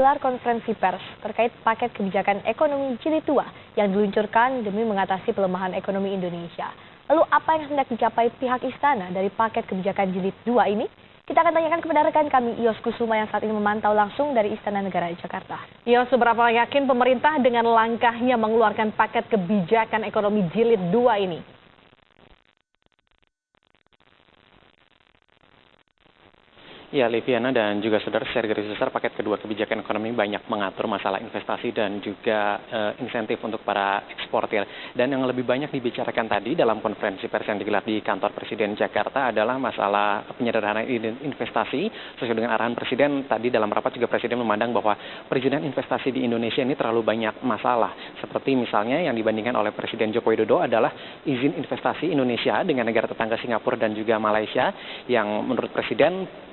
menggelar konferensi pers terkait paket kebijakan ekonomi jilid 2 yang diluncurkan demi mengatasi pelemahan ekonomi Indonesia. Lalu apa yang hendak dicapai pihak istana dari paket kebijakan jilid 2 ini? Kita akan tanyakan kepada rekan kami Ios Kusuma yang saat ini memantau langsung dari Istana Negara Jakarta. Ios, seberapa yakin pemerintah dengan langkahnya mengeluarkan paket kebijakan ekonomi jilid 2 ini? Ya, Liviana dan juga saudara, secara garis besar paket kedua kebijakan ekonomi banyak mengatur masalah investasi dan juga insentif untuk para eksportir. Dan yang lebih banyak dibicarakan tadi dalam konferensi pers yang digelar di kantor Presiden Jakarta adalah masalah penyederhanaan investasi. Sesuai dengan arahan Presiden tadi dalam rapat juga Presiden memandang bahwa perizinan investasi di Indonesia ini terlalu banyak masalah. Seperti misalnya yang dibandingkan oleh Presiden Joko Widodo adalah izin investasi Indonesia dengan negara tetangga Singapura dan juga Malaysia yang menurut Presiden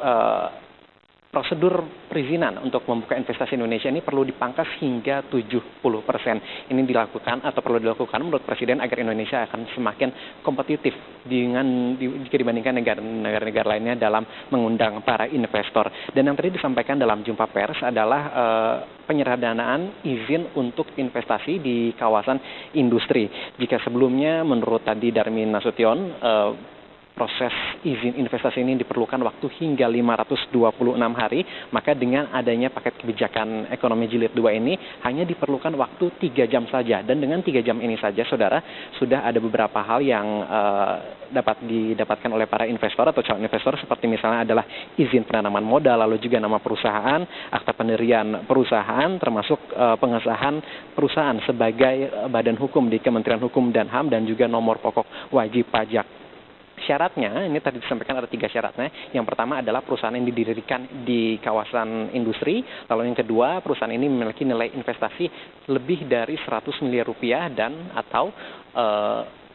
prosedur perizinan untuk membuka investasi Indonesia ini perlu dipangkas hingga 70%. Ini dilakukan atau perlu dilakukan menurut Presiden agar Indonesia akan semakin kompetitif jika dibandingkan negara-negara lainnya dalam mengundang para investor. Dan yang tadi disampaikan dalam jumpa pers adalah penyederhanaan izin untuk investasi di kawasan industri. Jika sebelumnya menurut tadi Darmin Nasution, proses izin investasi ini diperlukan waktu hingga 526 hari, maka dengan adanya paket kebijakan ekonomi jilid 2 ini hanya diperlukan waktu 3 jam saja. Dan dengan 3 jam ini saja, saudara, sudah ada beberapa hal yang dapat didapatkan oleh para investor atau calon investor, seperti misalnya adalah izin penanaman modal, lalu juga nama perusahaan, akta pendirian perusahaan, termasuk pengesahan perusahaan sebagai badan hukum di Kementerian Hukum dan HAM, dan juga nomor pokok wajib pajak. Syaratnya, ini tadi disampaikan ada 3 syaratnya. Yang pertama adalah perusahaan yang didirikan di kawasan industri. Lalu yang kedua, perusahaan ini memiliki nilai investasi lebih dari 100 miliar rupiah dan atau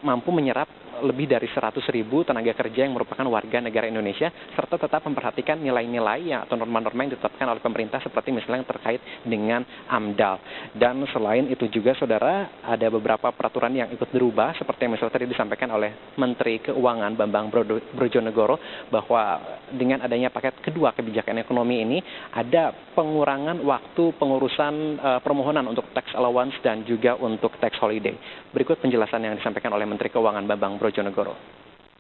mampu menyerap lebih dari 100.000 tenaga kerja yang merupakan warga negara Indonesia, serta tetap memperhatikan nilai-nilai atau norma-norma yang ditetapkan oleh pemerintah, seperti misalnya yang terkait dengan AMDAL. Dan selain itu juga, saudara, ada beberapa peraturan yang ikut berubah, seperti yang misalnya tadi disampaikan oleh Menteri Keuangan Bambang Brojonegoro, bahwa dengan adanya paket kedua kebijakan ekonomi ini, ada pengurangan waktu pengurusan permohonan untuk tax allowance dan juga untuk tax holiday. Berikut penjelasan yang disampaikan oleh Menteri Keuangan Bambang Brojonegoro.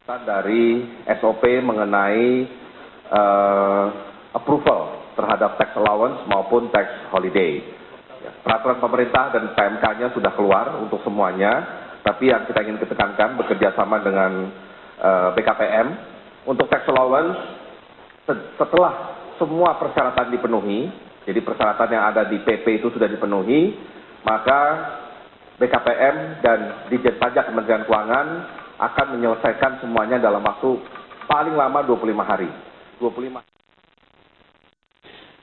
Dari SOP mengenai approval terhadap tax allowance maupun tax holiday. Peraturan pemerintah dan PMK-nya sudah keluar untuk semuanya, tapi yang kita ingin ketekankan bekerja sama dengan BKPM untuk tax allowance setelah semua persyaratan dipenuhi, jadi persyaratan yang ada di PP itu sudah dipenuhi, maka BKPM dan Ditjen Pajak Kementerian Keuangan akan menyelesaikan semuanya dalam waktu paling lama 25 hari. 25.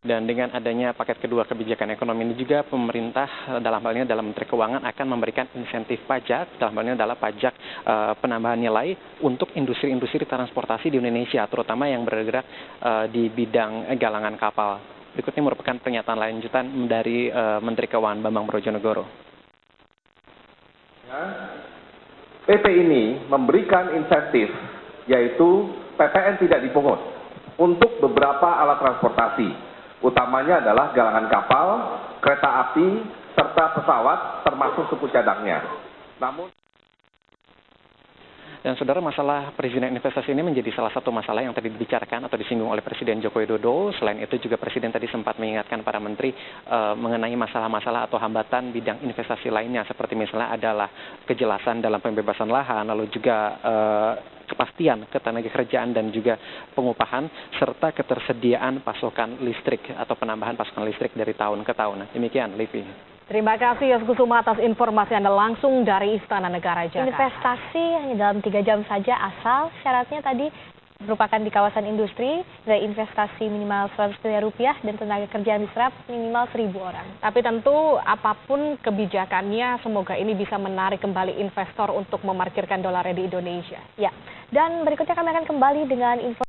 Dan dengan adanya paket kedua kebijakan ekonomi ini juga, pemerintah dalam hal ini dalam Menteri Keuangan akan memberikan insentif pajak, dalam hal ini adalah pajak penambahan nilai untuk industri-industri transportasi di Indonesia, terutama yang bergerak di bidang galangan kapal. Berikutnya merupakan pernyataan lanjutan dari Menteri Keuangan Bambang Brojonegoro. PP ini memberikan insentif, yaitu PPN tidak dipungut untuk beberapa alat transportasi, utamanya adalah galangan kapal, kereta api, serta pesawat, termasuk suku cadangnya. Dan saudara, masalah perizinan investasi ini menjadi salah satu masalah yang tadi dibicarakan atau disinggung oleh Presiden Joko Widodo. Selain itu juga Presiden tadi sempat mengingatkan para menteri mengenai masalah-masalah atau hambatan bidang investasi lainnya, seperti misalnya adalah kejelasan dalam pembebasan lahan, lalu juga kepastian ketenagakerjaan dan juga pengupahan, serta ketersediaan pasokan listrik atau penambahan pasokan listrik dari tahun ke tahun. Demikian, Livi. Terima kasih Ios Kusuma atas informasi Anda langsung dari Istana Negara Jakarta. Investasi hanya dalam 3 jam saja, asal syaratnya tadi merupakan di kawasan industri, nilai investasi minimal 100 miliar rupiah dan tenaga kerja yang diserap minimal 1.000 orang. Tapi tentu apapun kebijakannya, semoga ini bisa menarik kembali investor untuk memarkirkan dolarnya di Indonesia. Ya, dan berikutnya kami akan kembali dengan informasi